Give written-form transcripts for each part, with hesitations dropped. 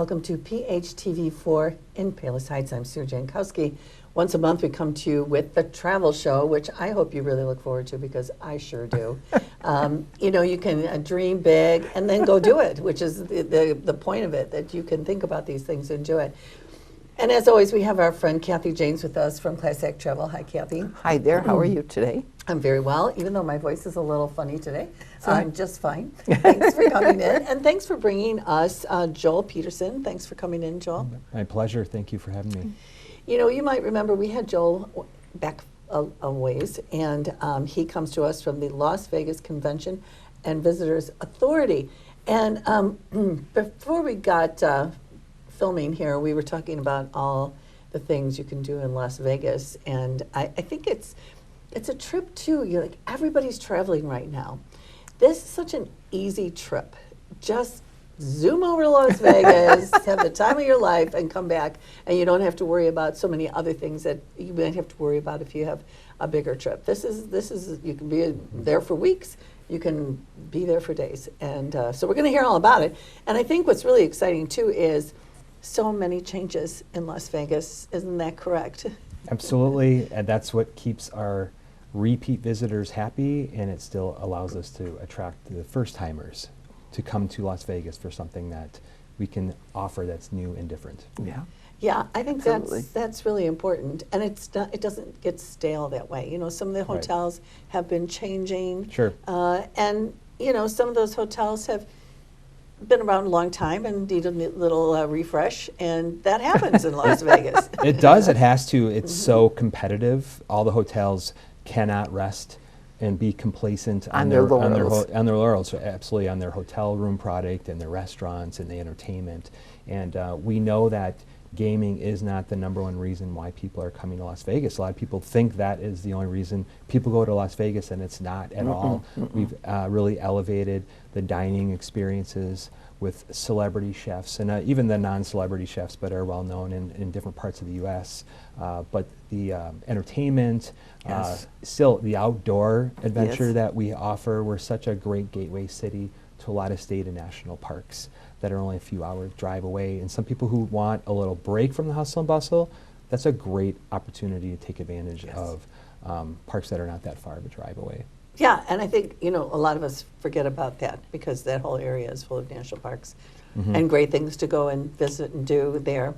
welcome to PHTV4 in Palos Heights. I'm Sue Jankowski. Once a month we come to you with the travel show, which I hope you really look forward to because I sure do. You know, you can dream big and then go do it, which is the point of it, that you can think about these things and do it. And as always, we have our friend Kathy James with us from Class Act Travel. Hi, Kathy. Hi there. How are you today? I'm very well, even though my voice is a little funny today. I'm just fine. Thanks for coming in. And thanks for bringing us Joel Peterson. Thanks for coming in, Joel. My pleasure. Thank you for having me. You know, you might remember we had Joel back a ways, and he comes to us from the Las Vegas Convention and Visitors Authority. And before we got filming here, we were talking about all the things you can do in Las Vegas, and I think it's a trip too. You're like, everybody's traveling right now. This is such an easy trip. Just zoom over to Las Vegas, have the time of your life, and come back, and you don't have to worry about so many other things that you might have to worry about if you have a bigger trip. This is you can be there for weeks. You can be there for days, and so we're going to hear all about it. And I think what's really exciting too is so many changes in Las Vegas. Isn't that correct? Absolutely, and that's what keeps our repeat visitors happy, and it still allows us to attract the first-timers to come to Las Vegas for something that we can offer that's new and different. Yeah. Yeah, I think Absolutely. that's really important, and it doesn't get stale that way. You know, some of the hotels have been changing. Sure. And you know, some of those hotels have been around a long time and need a little refresh, and that happens in Las Vegas. It does. It has to. It's so competitive. All the hotels cannot rest and be complacent On their laurels. On their laurels. So absolutely, on their hotel room product and their restaurants and the entertainment. And we know that gaming is not the #1 reason why people are coming to Las Vegas. A lot of people think that is the only reason people go to Las Vegas, and it's not at all. We've really elevated the dining experiences with celebrity chefs, and even the non-celebrity chefs, but are well known in different parts of the U.S. But the entertainment, still the outdoor adventure that we offer. We're such a great gateway city to a lot of state and national parks that are only a few hours drive away. And some people who want a little break from the hustle and bustle, that's a great opportunity to take advantage of parks that are not that far of a drive away. Yeah, and I think, you know, a lot of us forget about that because that whole area is full of national parks and great things to go and visit and do there.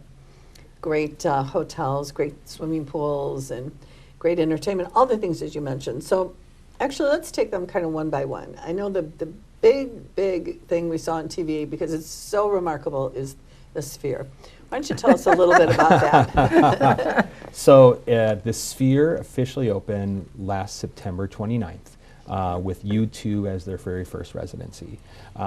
Great hotels, great swimming pools, and great entertainment, all the things that you mentioned. So actually, let's take them kind of one by one. I know the big thing we saw on TV, because it's so remarkable, is the Sphere. Why don't you tell us a little bit about that? So the Sphere officially opened last September 29th. With U2 as their very first residency.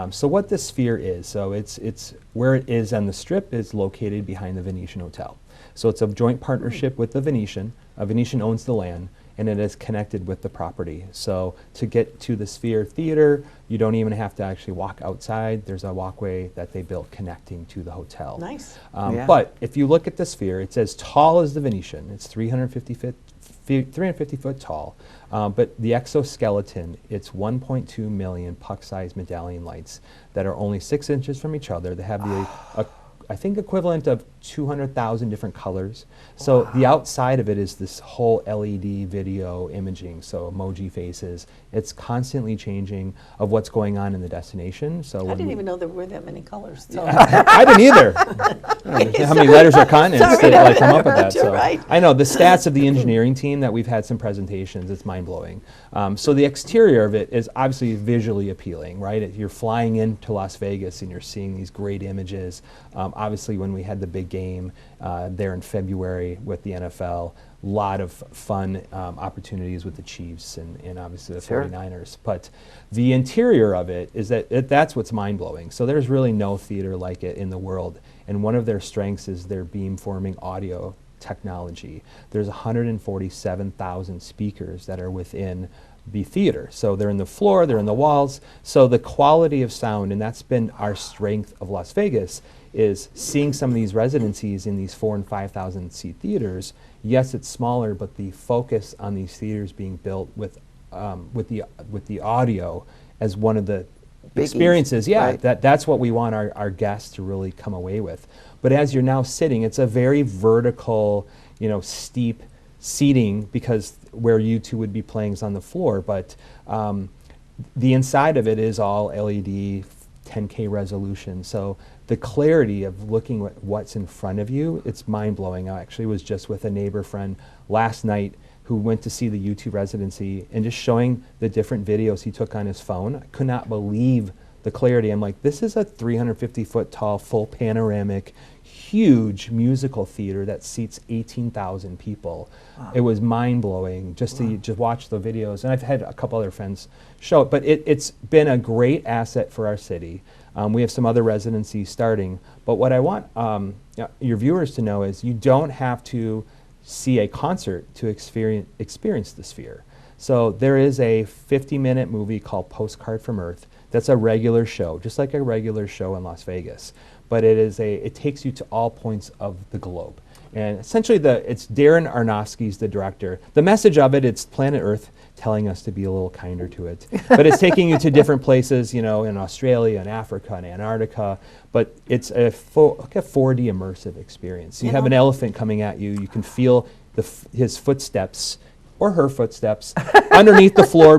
So what the Sphere is, so it's where it is on the Strip is located behind the Venetian Hotel. So it's a joint partnership with the Venetian. Venetian owns the land, and it is connected with the property. So to get to the Sphere Theater, you don't even have to actually walk outside. There's a walkway that they built connecting to the hotel. Nice. But if you look at the Sphere, it's as tall as the Venetian. It's 350 foot tall, but the exoskeleton, it's 1.2 million puck-sized medallion lights that are only 6 inches from each other. They have I think equivalent of 200,000 different colors. So the outside of it is this whole LED video imaging, so emoji faces. It's constantly changing of what's going on in the destination. So I didn't even know there were that many colors. So. I didn't either. I don't know how many letters or continents that come up with that. So right. I know the stats of the engineering team that we've had some presentations. It's mind blowing. So the exterior of it is obviously visually appealing, right? You're flying into Las Vegas and you're seeing these great images. Obviously, when we had the big game there in February with the NFL, a lot of fun opportunities with the Chiefs and obviously the 49ers. But the interior of it is that's what's mind-blowing. So there's really no theater like it in the world. And one of their strengths is their beamforming audio technology. There's 147,000 speakers that are within the theater. So they're in the floor, they're in the walls. So the quality of sound, and that's been our strength of Las Vegas, is seeing some of these residencies in these 4,000 and 5,000 seat theaters. Yes, it's smaller, but the focus on these theaters being built with the audio as one of the Biggies, experiences. Yeah, right. that's what we want our guests to really come away with. But as you're now sitting, it's a very vertical, steep seating, because where you two would be playing is on the floor. But the inside of it is all LED, 10K resolution. So the clarity of looking at what's in front of you, it's mind-blowing. I actually was just with a neighbor friend last night who went to see the U2 residency, and just showing the different videos he took on his phone. I could not believe the clarity. I'm like, this is a 350-foot tall, full panoramic, huge musical theater that seats 18,000 people. Wow. It was mind-blowing just to watch the videos. And I've had a couple other friends show it, but it's been a great asset for our city. We have some other residencies starting, but what I want your viewers to know is you don't have to see a concert to experience the Sphere. So there is a 50-minute movie called Postcard from Earth that's a regular show, just like a regular show in Las Vegas. But it takes you to all points of the globe. And essentially it's Darren Aronofsky's the director. The message of it's planet Earth telling us to be a little kinder to it. But it's taking you to different places, in Australia and Africa and Antarctica. But it's a 4D immersive experience. You have an elephant coming at you. You can feel his footsteps or her footsteps underneath the floor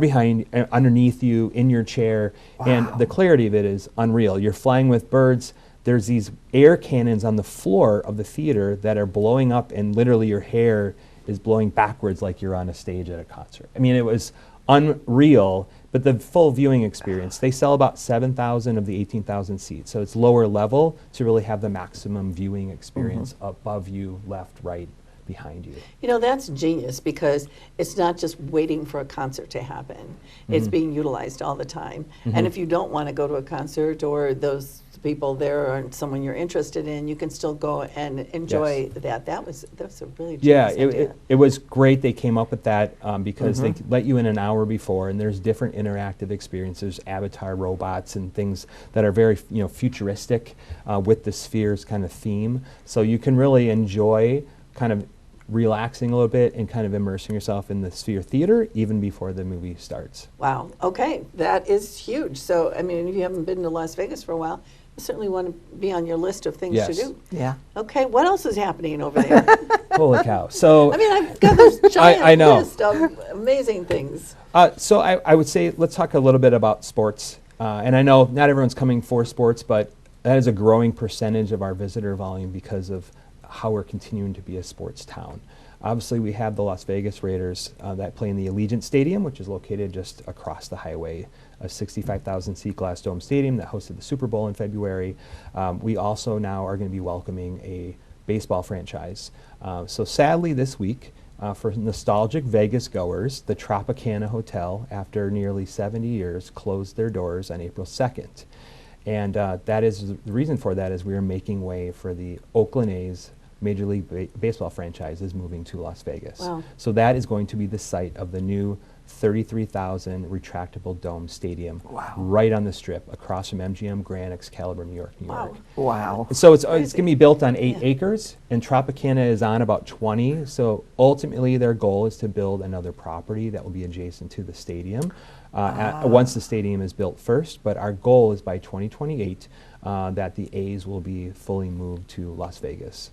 underneath you in your chair. Wow. And the clarity of it is unreal. You're flying with birds. There's these air cannons on the floor of the theater that are blowing up, and literally your hair is blowing backwards like you're on a stage at a concert. I mean, it was unreal, but the full viewing experience, they sell about 7,000 of the 18,000 seats. So it's lower level to really have the maximum viewing experience above you, left, right, behind you. That's genius, because it's not just waiting for a concert to happen. It's being utilized all the time. And if you don't want to go to a concert, or those people there aren't someone you're interested in, you can still go and enjoy that. That's a really genius idea. It was great they came up with that, because they let you in an hour before, and there's different interactive experiences, avatar robots and things that are very futuristic with the Sphere's kind of theme. So you can really enjoy kind of relaxing a little bit and kind of immersing yourself in the Sphere Theater even before the movie starts. Wow. Okay, that is huge. So, I mean, if you haven't been to Las Vegas for a while, you certainly want to be on your list of things to do. Yeah. Okay, what else is happening over there? Holy cow. So I mean, I've got this giant I know. list of amazing things. So I would say let's talk a little bit about sports. And I know not everyone's coming for sports, but that is a growing percentage of our visitor volume because of how we're continuing to be a sports town. Obviously, we have the Las Vegas Raiders that play in the Allegiant Stadium, which is located just across the highway, a 65,000 seat glass dome stadium that hosted the Super Bowl in February. We also now are going to be welcoming a baseball franchise. So sadly this week, for nostalgic Vegas goers, the Tropicana Hotel, after nearly 70 years, closed their doors on April 2nd. And that is the reason for that is we are making way for the Oakland A's Major League Baseball franchise is moving to Las Vegas. Wow. So that is going to be the site of the new 33,000 retractable dome stadium right on the Strip across from MGM Grand, Excalibur, New York, New York. Wow. So it's going to be built on 8 acres, and Tropicana is on about 20. So ultimately their goal is to build another property that will be adjacent to the stadium once the stadium is built first. But our goal is by 2028 that the A's will be fully moved to Las Vegas.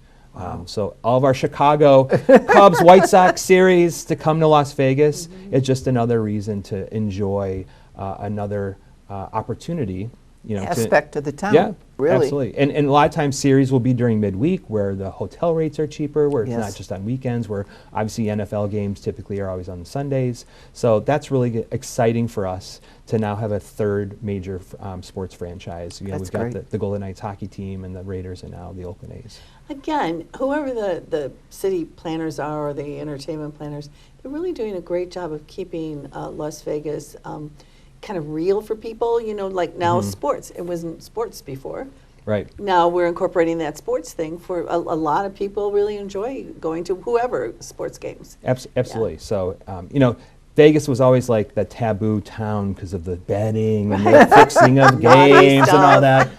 So all of our Chicago Cubs, White Sox series to come to Las Vegas is just another reason to enjoy another opportunity. Aspect of the town. Yeah, really. Absolutely. And a lot of times series will be during midweek where the hotel rates are cheaper, where it's Yes. not just on weekends, where obviously NFL games typically are always on Sundays. So that's really exciting for us to now have a third major sports franchise. That's we've got great. the Golden Knights hockey team and the Raiders and now the Oakland A's. Again, whoever the city planners are or the entertainment planners, they're really doing a great job of keeping Las Vegas kind of real for people. Like now sports. It wasn't sports before. Right. Now we're incorporating that sports thing for a lot of people really enjoy going to whoever sports games. Absolutely. So, Vegas was always like the taboo town because of the betting and the fixing of games and all that.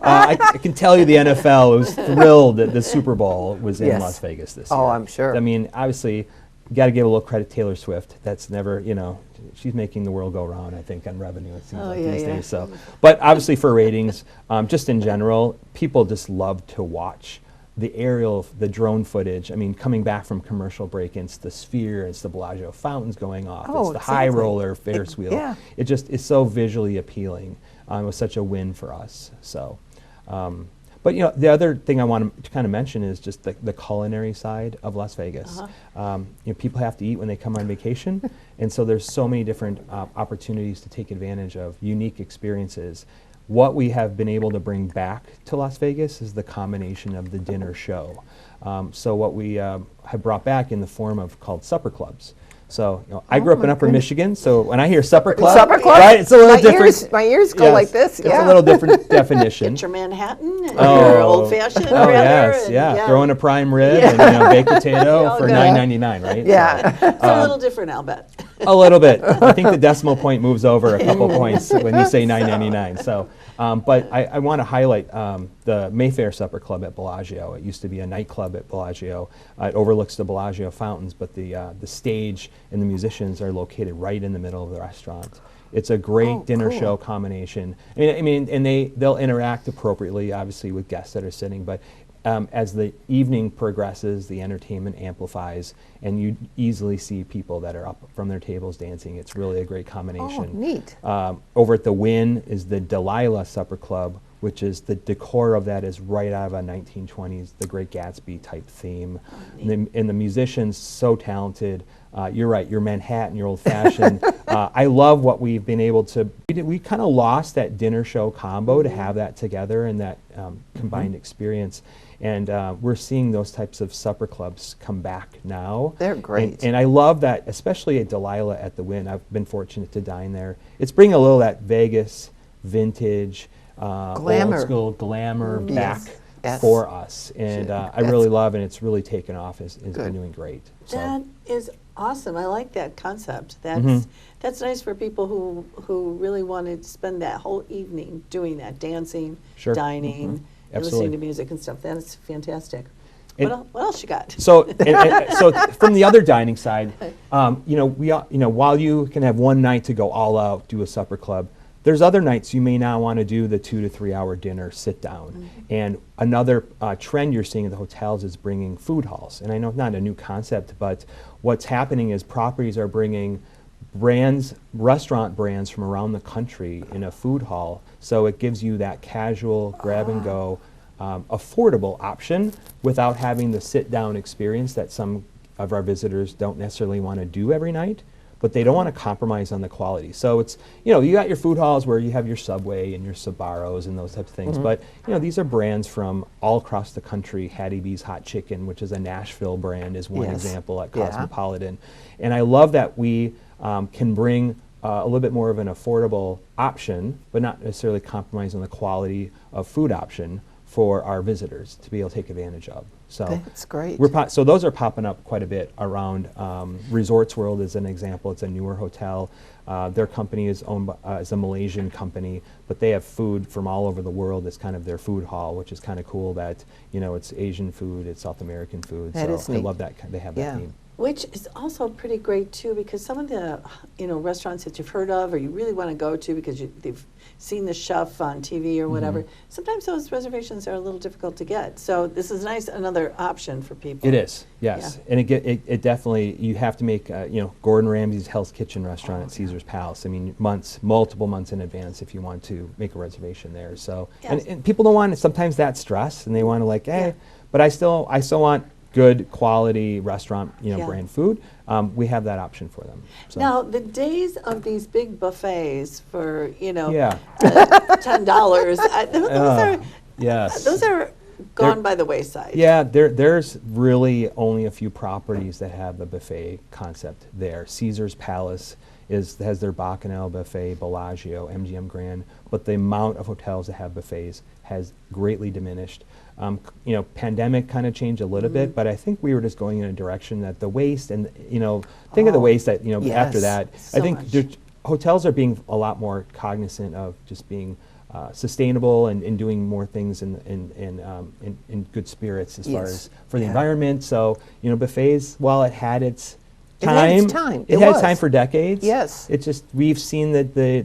I can tell you the NFL was thrilled that the Super Bowl was in Yes. Las Vegas this year. Oh, I'm sure. I mean, obviously, got to give a little credit to Taylor Swift. That's never, she's making the world go round, I think, on revenue, it seems like these days. So, but obviously for ratings, just in general, people just love to watch the aerial, the drone footage. I mean, coming back from commercial break-ins, the Sphere, it's the Bellagio fountains going off, it's the high roller Ferris wheel. Yeah. It just is so visually appealing. It was such a win for us. So. But the other thing I want to kind of mention is just the culinary side of Las Vegas. People have to eat when they come on vacation, and so there's so many different opportunities to take advantage of unique experiences. What we have been able to bring back to Las Vegas is the combination of the dinner show. So what we have brought back in the form of called supper clubs. So I grew up in Upper Michigan, so when I hear supper club, right, it's a little different. My ears go like this. It's a little different definition. Get your Manhattan, your old fashioned. Oh yes, throw in a prime rib and baked potato for $9.99, right? Yeah, it's a little different, I'll bet. A little bit. I think the decimal point moves over a couple points when you say $9.99. So, but I want to highlight the Mayfair Supper Club at Bellagio. It used to be a nightclub at Bellagio. It overlooks the Bellagio fountains, but the stage and the musicians are located right in the middle of the restaurant. It's a great dinner show combination. I mean, and they'll interact appropriately, obviously, with guests that are sitting, but as the evening progresses, the entertainment amplifies, and you easily see people that are up from their tables dancing. It's really a great combination. Oh, neat. Over at the Wynn is the Delilah Supper Club, which is the decor of that is right out of a 1920s, the Great Gatsby type theme. And the musicians, so talented. You're right, you're Manhattan, you're old-fashioned. I love what we've been able to, we kind of lost that dinner show combo to have that together and that combined experience. And we're seeing those types of supper clubs come back now. They're great. And I love that, especially at Delilah at the Wynn. I've been fortunate to dine there. It's bringing a little of that Vegas, vintage, glamour. old school glamour back Yes. for us. And I really love it. It's really taken off. It's been doing great. So. That is awesome. I like that concept. That's nice for people who really want to spend that whole evening doing that, dancing, dining, and listening to music and stuff. That's fantastic. What else you got? So, so from the other dining side, while you can have one night to go all out, do a supper club, there's other nights you may not want to do the 2 to 3 hour dinner sit down. And another trend you're seeing in the hotels is bringing food halls. And I know it's not a new concept, but what's happening is properties are bringing restaurant brands from around the country in a food hall. So it gives you that casual grab and go, affordable option without having the sit down experience that some of our visitors don't necessarily want to do every night. But they don't want to compromise on the quality. So it's, you got your food halls where you have your Subway and your Sbarros and those types of things. But, these are brands from all across the country. Hattie B's Hot Chicken, which is a Nashville brand, is one example at Cosmopolitan. And I love that we can bring a little bit more of an affordable option, but not necessarily compromise on the quality of food option for our visitors to be able to take advantage of. So that's great. So those are popping up quite a bit around. Resorts World is an example. It's a newer hotel. Their company is owned by, is a Malaysian company, but they have food from all over the world. It's kind of their food hall, which is kind of cool that, it's Asian food, it's South American food. That is neat. I love that they have that theme. Which is also pretty great too, because some of the restaurants that you've heard of or you really want to go to because they've seen the chef on TV or whatever, sometimes those reservations are a little difficult to get. So this is another option for people. It is, yes, and it definitely, you have to make Gordon Ramsay's Hell's Kitchen restaurant at Caesar's Palace. I mean, multiple months in advance if you want to make a reservation there. So and people don't want sometimes that stress, and they want to but I still want good quality restaurant, brand food. We have that option for them. So. Now, the days of these big buffets for, $10, those are gone by the wayside. Yeah, there's really only a few properties that have the buffet concept there. Caesar's Palace has their Bacchanal buffet, Bellagio, MGM Grand, but the amount of hotels that have buffets has greatly diminished. Pandemic kind of changed a little bit, but I think we were just going in a direction that the waste and, think of the waste that, after that. So I think hotels are being a lot more cognizant of just being sustainable and doing more things in good spirits as far as for the environment. So, buffets, while it had its It had its time. It It had was. time for decades. Yes. It's just we've seen that the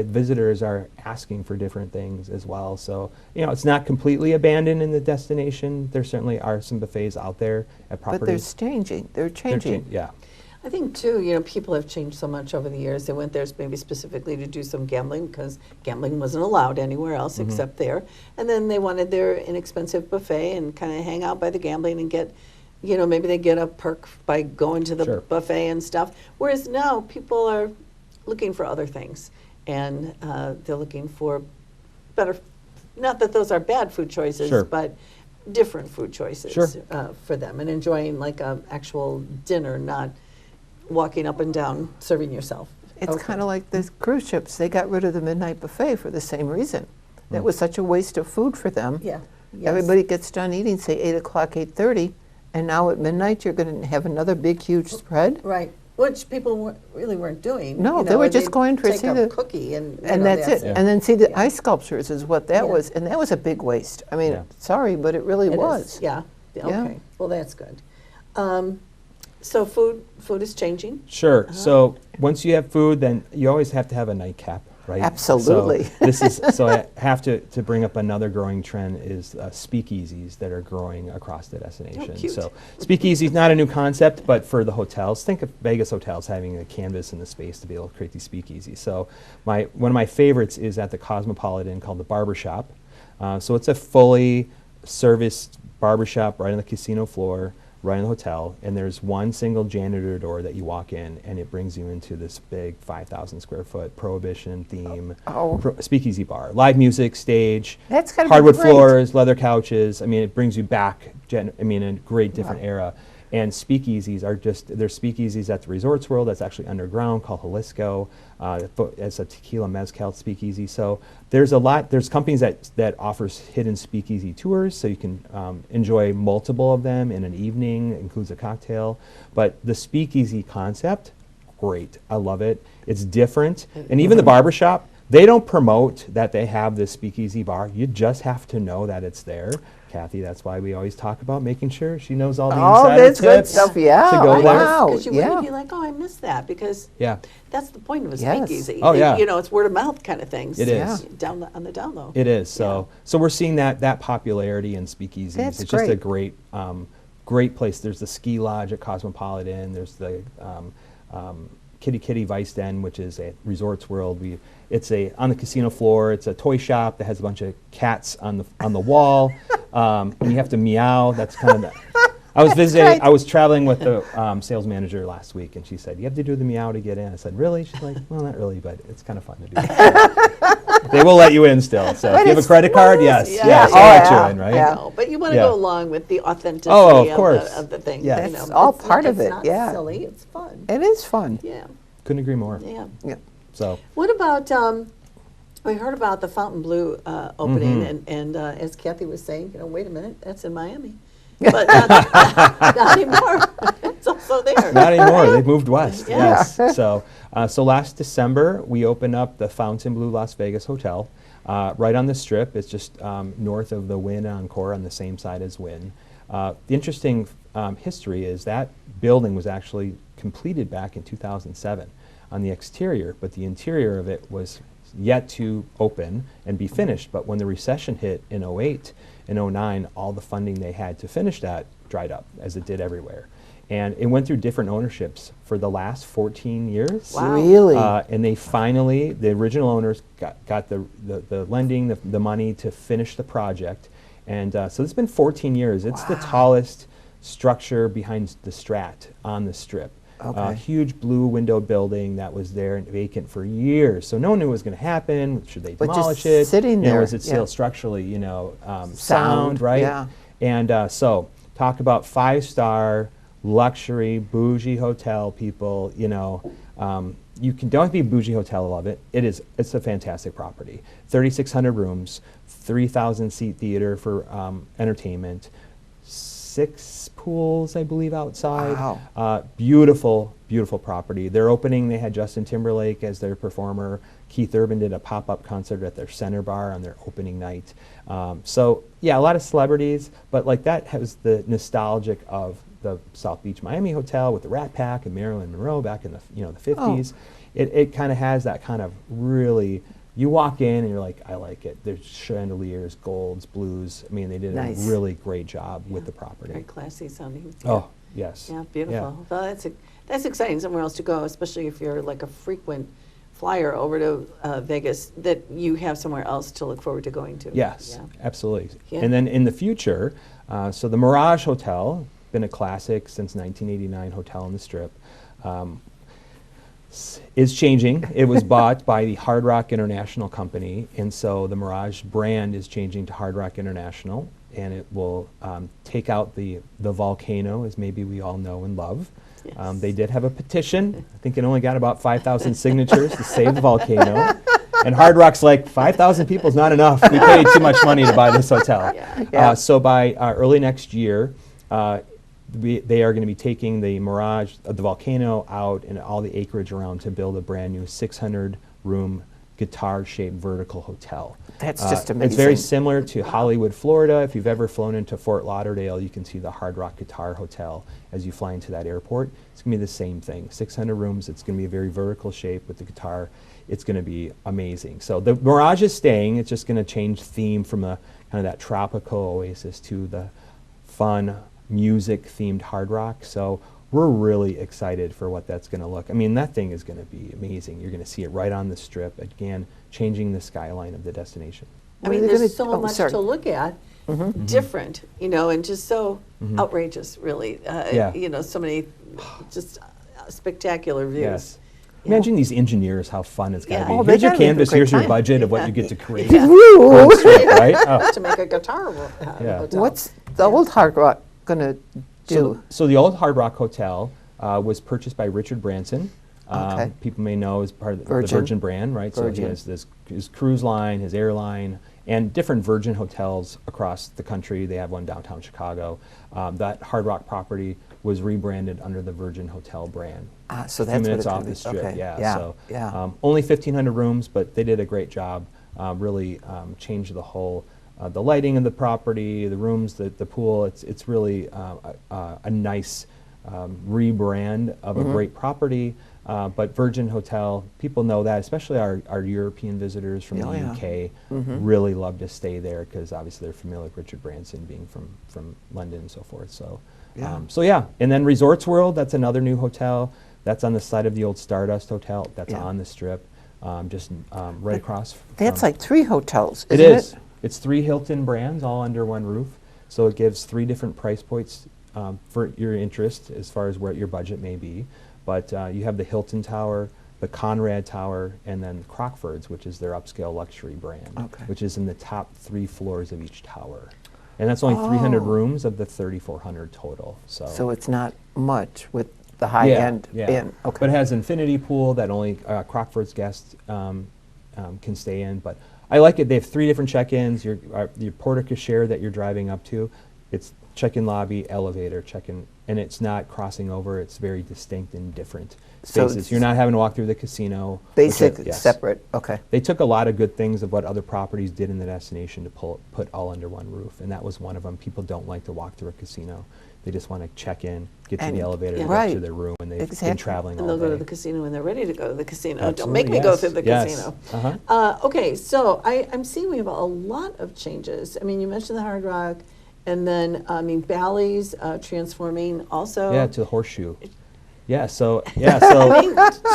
visitors are asking for different things as well. So it's not completely abandoned in the destination. There certainly are some buffets out there at But they're properties. changing. They're They're changing. yeah. I think too, people have changed so much over the years. They went there maybe specifically to do some gambling because gambling wasn't allowed anywhere else Mm-hmm. except there. And then they wanted their inexpensive buffet and kind of hang out by the gambling and get, maybe they get a perk by going to the Sure. buffet and stuff. Whereas now people are looking for other things, and they're looking for better. Not that those are bad food choices, Sure. but different food choices Sure. for them, and enjoying like a actual dinner, not walking up and down serving yourself. It's kind of like the cruise ships. They got rid of the midnight buffet for the same reason. That Mm. was such a waste of food for them. Yeah. Yes. Everybody gets done eating, say 8 o'clock, 8:30, and now at midnight you're going to have another big, huge spread. Right, which people really weren't doing. No, they were or just they'd going for take see a the- cookie and And that's it. Yeah. And then see the Yeah. ice sculptures is what that Yeah. was. And that was a big waste. I mean, Yeah. sorry, but it really It is, was. yeah. Yeah. Okay. Well, that's good. So food is changing. Sure. So once you have food, then you always have to have a nightcap, right? Absolutely. So I have to bring up another growing trend is speakeasies that are growing across the destination. cute. So speakeasy is not a new concept, but for the hotels, think of Vegas hotels having a canvas and the space to be able to create these speakeasies. So one of my favorites is at the Cosmopolitan called the Barbershop. So it's a fully serviced barbershop right on the casino floor, right in the hotel, and there's one single janitor door that you walk in, and it brings you into this big 5,000 square foot prohibition theme speakeasy bar. Live music, stage, That's gotta be hardwood great. floors, leather couches. I mean, it brings you back, a great different era. And speakeasies are there's speakeasies at the Resorts World that's actually underground called Jalisco. It's a tequila mezcal speakeasy. So there's companies that offers hidden speakeasy tours, so you can enjoy multiple of them in an evening, includes a cocktail. But the speakeasy concept, great. I love it. It's different. And even the barbershop, they don't promote that they have this speakeasy bar. You just have to know that it's there. Kathy, that's why we always talk about making sure she knows all the Oh, insider that's good tips stuff, yeah. to go there. Wow. Because you yeah. would be like, oh, I missed that, because Yeah, that's the point of a Yes. speakeasy. Oh, yeah. It's word of mouth kind of things. It is. On the down low. it is. So we're seeing that popularity in speakeasies. That's It's just a great. great place. There's the ski lodge at Cosmopolitan. There's the Kitty Kitty Vice Den, which is a Resorts World. It's on the casino floor. It's a toy shop that has a bunch of cats on the wall, and you have to meow. That's kind of I was visiting. great. I was traveling with the sales manager last week, and she said, "You have to do the meow to get in." I said, "Really?" She's like, "Well, not really, but it's kind of fun to do." They will let you in still. So if you have a it's credit card, fun. yes, Yeah. yes, Oh, I'll let yeah. you in, right? Yeah. No, but you want to Yeah. go along with the authenticity Oh, of course. of the thing. Yeah. That's all It's part not- of it, It's not yeah. silly, it's fun. It is fun. Yeah, Couldn't agree more. yeah. Yeah. So What about, we heard about the Fontainebleau opening, Mm-hmm. and as Kathy was saying, wait a minute, that's in Miami. But not anymore. It's also there. not anymore. They've moved west. Yeah. Yes. So last December we opened up the Fontainebleau Las Vegas Hotel, right on the Strip. It's just north of the Wynn Encore on the same side as Wynn. The interesting history is that building was actually completed back in 2007 on the exterior, but the interior of it was yet to open and be finished. But when the recession hit in 08 and 09, all the funding they had to finish that dried up, as it did everywhere. And it went through different ownerships for the last 14 years. Wow. Really? And they finally, the original owners got the lending, the money to finish the project. And so it's been 14 years. It's the tallest structure behind the Strat on the Strip. Okay. Huge blue window building that was there and vacant for years. So no one knew what was going to happen. Should they But just demolish it? sitting there, Was it still yeah. structurally, sound, Sound, right? yeah. And so talk about 5-star luxury bougie hotel people. You don't have to be a bougie hotel to love it. It's a fantastic property. 3,600 rooms, 3,000 seat theater for entertainment, 6 pools, I believe, outside. Wow. Beautiful, beautiful property. Their opening, they had Justin Timberlake as their performer. Keith Urban did a pop-up concert at their Center Bar on their opening night. So yeah, a lot of celebrities, but like that has the nostalgic of the South Beach Miami Hotel with the Rat Pack and Marilyn Monroe back in the the 50s. It kind of has that kind of really. You walk in and you're like, I like it. There's chandeliers, golds, blues. I mean, they did Nice. a really great job with Yeah. the property. Very classy sounding. Oh, yes. Yeah, beautiful. Well, that's exciting. Somewhere else to go, especially if you're like a frequent flyer over to Vegas, that you have somewhere else to look forward to going to. Yes, Yeah. absolutely. Yeah. And then in the future, so the Mirage Hotel, been a classic since 1989 hotel on the Strip, is changing. It was bought by the Hard Rock International Company, and so the Mirage brand is changing to Hard Rock International, and it will take out the volcano, as maybe we all know and love. Yes. They did have a petition. I think it only got about 5,000 signatures to save the volcano. And Hard Rock's like, 5,000 people is not enough. We paid too much money to buy this hotel. Yeah. So by early next year, they are going to be taking the Mirage, the volcano out and all the acreage around to build a brand new 600-room guitar-shaped vertical hotel. That's just It's very amazing. similar to Hollywood, Florida. If you've ever flown into Fort Lauderdale, you can see the Hard Rock Guitar Hotel as you fly into that airport. It's going to be the same thing. 600 rooms. It's going to be a very vertical shape with the guitar. It's going to be amazing. So the Mirage is staying. It's just going to change theme from a kind of that tropical oasis to the fun music-themed Hard Rock. So we're really excited for what that's going to look. I mean, that thing is going to be amazing. You're going to see it right on the Strip, again, changing the skyline of the destination. I What are mean, they there's gonna- so oh, much sorry. to look at, different, and just so outrageous, really. Yeah. So many just spectacular views. Yes. Yeah. Imagine these engineers, how fun it's got Yeah. to be. Oh, they Here's your gotta have a canvas, great here's your time. budget of what Yeah. you get to create. Yeah. On the Strip, right? Oh. To make a guitar Yeah. hotel. What's the old Hard Rock going to So, do? so the old Hard Rock Hotel was purchased by Richard Branson. Okay. People may know as part of the Virgin. Virgin brand, right? So he Virgin. has his cruise line, his airline, and different Virgin hotels across the country. They have one downtown Chicago. That Hard Rock property was rebranded under the Virgin Hotel brand. So A few that's what minutes it's off gonna the be. Strip, Okay. yeah. Yeah, So yeah. only 1,500 rooms, but they did a great job. Really changed the whole, the lighting of the property, the rooms, the pool. It's really a nice rebrand of a great property. But Virgin Hotel, people know that, especially our European visitors from Oh, the yeah. UK, really love to stay there because obviously they're familiar with Richard Branson being from London and so forth. So, Yeah. And then Resorts World, that's another new hotel. That's on the site of the old Stardust Hotel. That's Yeah. on the Strip, right across. That's from- like 3 hotels, it isn't is. It's 3 Hilton brands all under one roof. So it gives 3 different price points for your interest as far as what your budget may be. But you have the Hilton Tower, the Conrad Tower, and then Crockford's, which is their upscale luxury brand, Okay. which is in the top 3 floors of each tower. And that's only 300 Oh. rooms of the 3,400 total. So it's not much with the high end in. Okay. But it has infinity pool that only Crockford's guests can stay in. But I like it. They have 3 different check-ins. Your porte cochere that you're driving up to, it's check-in lobby, elevator, check-in, and it's not crossing over. It's very distinct and different So spaces. it's You're not having to walk through the casino. which Basic, yes. separate. Okay. They took a lot of good things of what other properties did in the destination to put all under one roof, and that was one of them. People don't like to walk through a casino. They just want to check in, get to And- the elevator, Yeah. and get Right. to their room, and they've Exactly. been traveling And all they'll go to day. the casino when they're ready to go to the casino. Don't Absolutely, make me go yes, through the yes. casino. Uh-huh. Okay, so I'm seeing we have a lot of changes. I mean, you mentioned the Hard Rock, and then, Bally's transforming also. Yeah, to the Horseshoe. So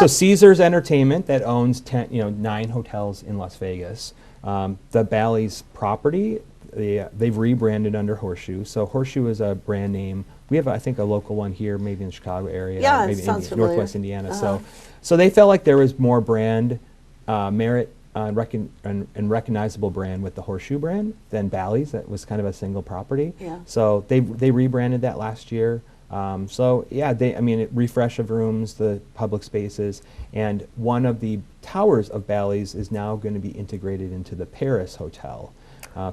Caesars Entertainment that owns 9 hotels in Las Vegas. The Bally's property, they've rebranded under Horseshoe. So Horseshoe is a brand name. We have, I think, a local one here, maybe in the Chicago area, Yeah, it maybe sounds familiar. Northwest Indiana. Uh-huh. So they felt like there was more brand merit and recognizable brand with the Horseshoe brand than Bally's. That was kind of a single property. Yeah. So they rebranded that last year. It refresh of rooms, the public spaces, and one of the towers of Bally's is now going to be integrated into the Paris Hotel,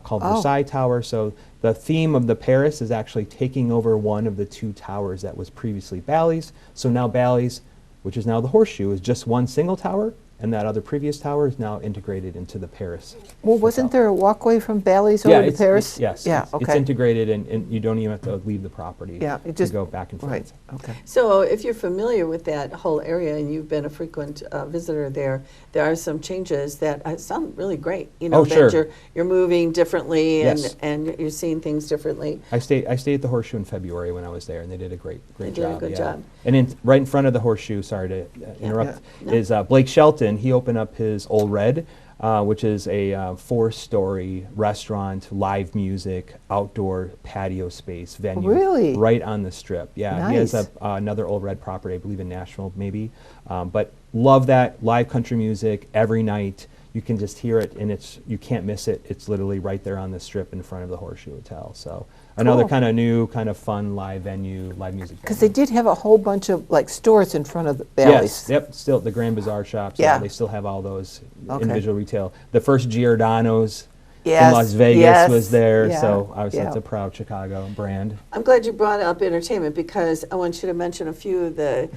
called Oh. Versailles Tower. So the theme of the Paris is actually taking over one of the 2 towers that was previously Bally's. So now Bally's, which is now the Horseshoe, is just one single tower, and that other previous tower is now integrated into the Paris. Well, wasn't hotel. there a walkway from Bally's Yeah, over to it's, Paris? yes, Yeah, it's okay. integrated, and you don't even have to leave the property Yeah, it to just- go back and forth. Right, okay. So if you're familiar with that whole area and you've been a frequent visitor there, there are some changes that sound really great. You know, Oh, that sure. you're moving differently Yes. and you're seeing things differently. I stayed at the Horseshoe in February when I was there, and they did a great They job. did a good yeah. job. And right in front of the Horseshoe, sorry to interrupt, No. is Blake Shelton. He opened up his Old Red, which is a 4-story restaurant, live music, outdoor patio space venue. Really? Right on the Strip. Yeah, he has Nice. another Old Red property, I believe in Nashville, maybe. But love that live country music every night. You can just hear it, and you can't miss it. It's literally right there on the Strip in front of the Horseshoe Hotel. So another Cool. kind of new, kind of fun live venue, live music. Because they venue. did have a whole bunch of like stores in front of the Bally's. Yes, yep, still the Grand Bazaar shops. Yeah. They still have all those Okay. individual retail. The first Giordano's Yes, in Las Vegas yes, was there, yeah, so obviously yeah. that's a proud Chicago brand. I'm glad you brought up entertainment because I want you to mention a few of the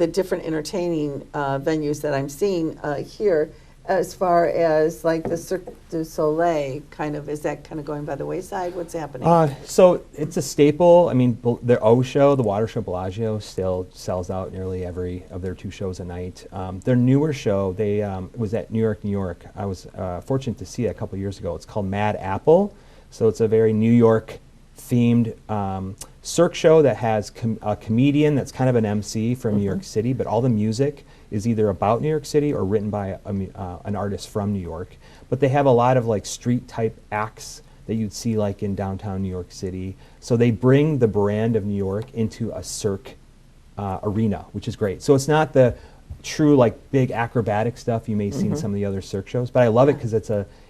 different entertaining venues that I'm seeing here. As far as like the Cirque du Soleil, kind of, is that kind of going by the wayside? What's happening? So it's a staple. I mean, their O show, the Water Show Bellagio, still sells out nearly every of their 2 shows a night. Their newer show, they was at New York. I was fortunate to see it a couple years ago. It's called Mad Apple. So it's a very New York themed Cirque show that has a comedian that's kind of an MC from New York City, but all the music is either about New York City or written by an artist from New York. But they have a lot of like street type acts that you'd see like in downtown New York City. So they bring the brand of New York into a Cirque arena, which is great. So it's not the true like big acrobatic stuff you may see in some of the other Cirque shows, but I love it because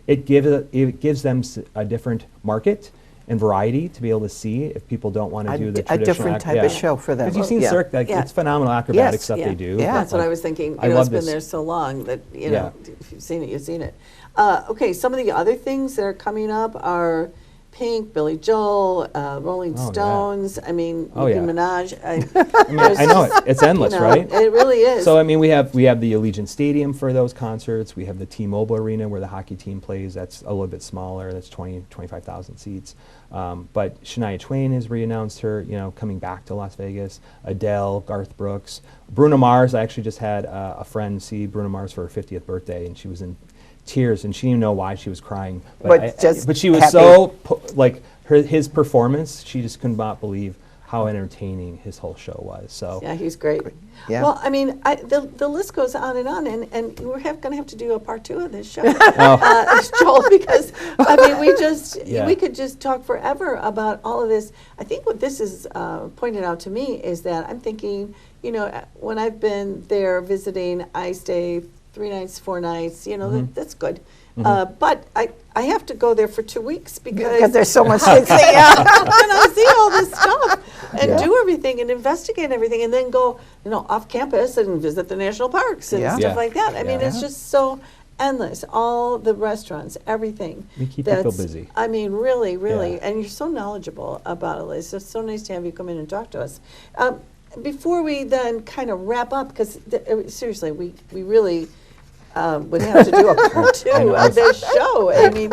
it gives them a different market and variety to be able to see if people don't want to do the A traditional different type of show for them. Because you've seen Yeah. Cirque, Yeah. it's phenomenal acrobatic Yes. stuff Yeah. they do. Yeah. but, That's what like, I was thinking. I You know, love it's been this. there so long that, you Yeah. know, if you've seen it, you've seen it. Okay, some of the other things that are coming up are Pink, Billy Joel, Rolling Oh, yeah. Stones. I mean, Oh, Nicki yeah. Minaj. I mean, I know it's endless, right? It really is. So I mean, we have the Allegiant Stadium for those concerts. We have the T-Mobile Arena where the hockey team plays. That's a little bit smaller. That's 25,000 seats. But Shania Twain has re-announced her, coming back to Las Vegas. Adele, Garth Brooks, Bruno Mars. I actually just had a friend see Bruno Mars for her 50th birthday, and she was in tears, and she didn't know why she was crying. But she was happy. so his performance. She just could not believe how entertaining his whole show was. So Yeah, he's great. Yeah. Well, I mean, the list goes on, and we're going to have to do a part 2 of this show, Joel, because I mean, Yeah. we could just talk forever about all of this. I think what this is pointed out to me is that I'm thinking, when I've been there visiting, I stay 3 nights, 4 nights. That's good. But I have to go there for 2 weeks Because there's so much to see. and I see all this stuff and Yeah. do everything and investigate everything and then go, off campus and visit the national parks and Yeah. stuff Yeah. like that. I mean, Yeah. it's just so endless. All the restaurants, everything. We keep people That's- busy. I mean, really, really. Yeah. And you're so knowledgeable about it, Liz. It's so nice to have you come in and talk to us. Before we then kind of wrap up, because seriously, we really would have to do a part 2 of this show. I mean,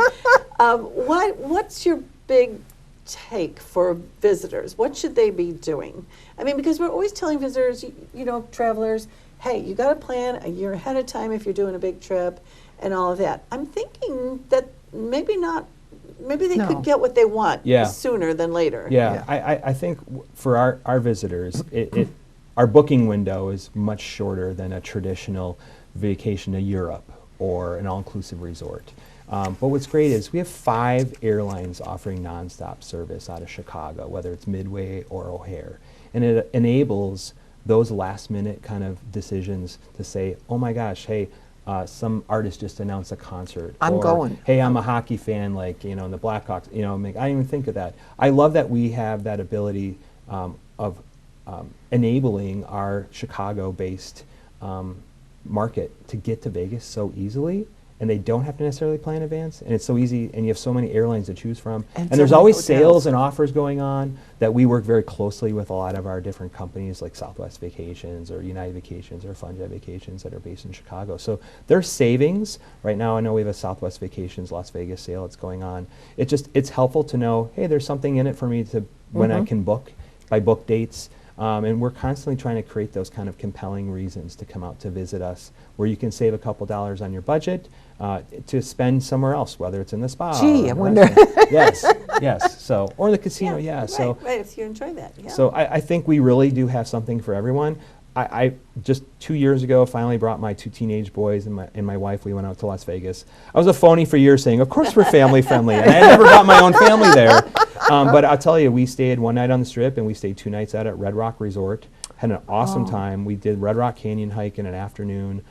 what's your big take for visitors? What should they be doing? I mean, because we're always telling visitors, travelers, hey, you got to plan a year ahead of time if you're doing a big trip and all of that. I'm thinking that maybe they No. could get what they want Yeah. sooner than later. Yeah, I think for our visitors, our booking window is much shorter than a traditional vacation to Europe or an all-inclusive resort. But what's great is we have 5 airlines offering nonstop service out of Chicago, whether it's Midway or O'Hare. And it enables those last-minute kind of decisions to say, oh my gosh, hey, some artist just announced a concert. I'm or, going. Hey, I'm a hockey fan, in the Blackhawks. I didn't even think of that. I love that we have that ability of enabling our Chicago-based market to get to Vegas so easily and they don't have to necessarily plan in advance, and it's so easy, and you have so many airlines to choose from, And and so there's many always hotels. sales and offers going on that we work very closely with a lot of our different companies like Southwest Vacations or United Vacations or FunJet Vacations that are based in Chicago. So there's savings. Right now I know we have a Southwest Vacations Las Vegas sale that's going on. It's helpful to know, hey, there's something in it for me to when I can book by book dates. And we're constantly trying to create those kind of compelling reasons to come out to visit us, where you can save a couple dollars on your budget to spend somewhere else, whether it's in the spa. Gee, or I the wonder. restaurant. Yes. So, or the casino. Yeah. Right, So, right, if you enjoy that, yeah. so I think we really do have something for everyone. I just 2 years ago finally brought my 2 teenage boys and my wife. We went out to Las Vegas. I was a phony for years saying, of course we're family friendly, and I had never got my own family there. But I'll tell you, we stayed one night on the Strip and we stayed 2 nights out at Red Rock Resort. Had an awesome time. We did Red Rock Canyon hike in an afternoon.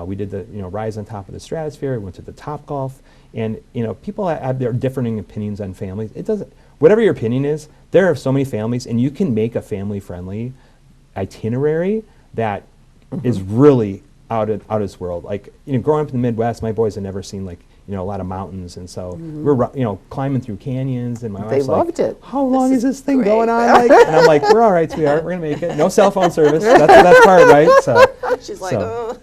We did the rise on top of the Stratosphere. We went to the Topgolf, and people have their differing opinions on families. It doesn't. Whatever your opinion is, there are so many families, and you can make a family friendly itinerary that is really out of this world. Like growing up in the Midwest, my boys had never seen a lot of mountains, and so we're climbing through canyons, and my They wife's like, loved it. how long is this thing great. going on? And I'm like, we're all right, sweetheart, we're gonna make it. No cell phone service. That's the best part, right? So She's like, oh.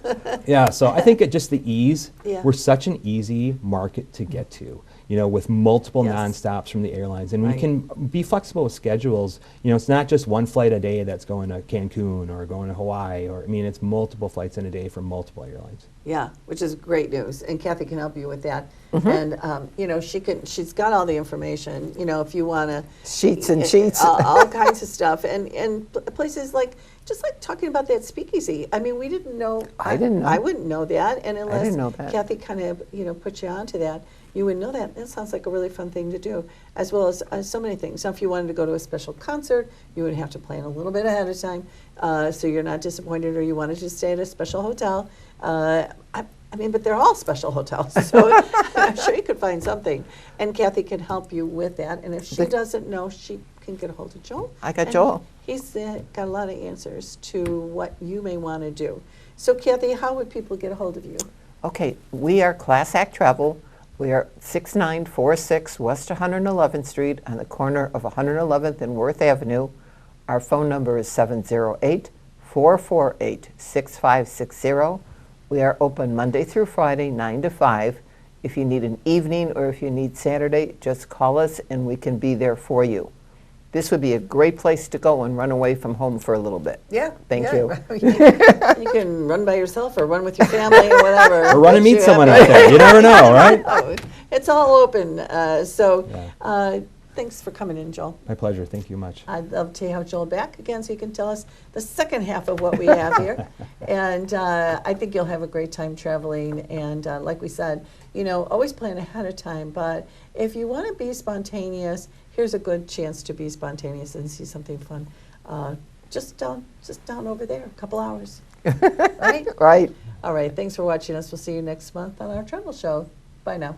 yeah, so I think just the ease. Yeah. We're such an easy market to get to, with multiple Yes. nonstops from the airlines, and Right. we can be flexible with schedules. It's not just one flight a day that's going to Cancun or going to Hawaii, it's multiple flights in a day from multiple airlines. Yeah, which is great news, and Kathy can help you with that. And she's got all the information. If you want to Sheets and sheets. all kinds of stuff, and places just like talking about that speakeasy. We didn't know. I didn't know. I wouldn't know that, and unless didn't know that. Kathy kind of put you onto that, you would know that. That sounds like a really fun thing to do, as well as so many things. Now, if you wanted to go to a special concert, you would have to plan a little bit ahead of time, so you're not disappointed, or you wanted to stay at a special hotel. But they're all special hotels, so I'm sure you could find something. And Kathy can help you with that. And if she doesn't know, she can get a hold of Joel. I got And Joel. He's got a lot of answers to what you may want to do. So, Kathy, how would people get a hold of you? Okay, we are Class Act Travel. We are 6946 West 111th Street on the corner of 111th and Worth Avenue. Our phone number is 708-448-6560. We are open Monday through Friday, 9 to 5. If you need an evening or if you need Saturday, just call us and we can be there for you. This would be a great place to go and run away from home for a little bit. Yeah. Thank you. You can run by yourself or run with your family or whatever. Or run and But meet you someone have- out there. You never know, right? Oh, it's all open. So Yeah. thanks for coming in, Joel. My pleasure. Thank you much. I'd love to have Joel back again so you can tell us the second half of what we have here. And I think you'll have a great time traveling. And like we said, always plan ahead of time. But if you want to be spontaneous, here's a good chance to be spontaneous and see something fun. Just down over there, a couple hours. Right? Right. All right. Thanks for watching us. We'll see you next month on our travel show. Bye now.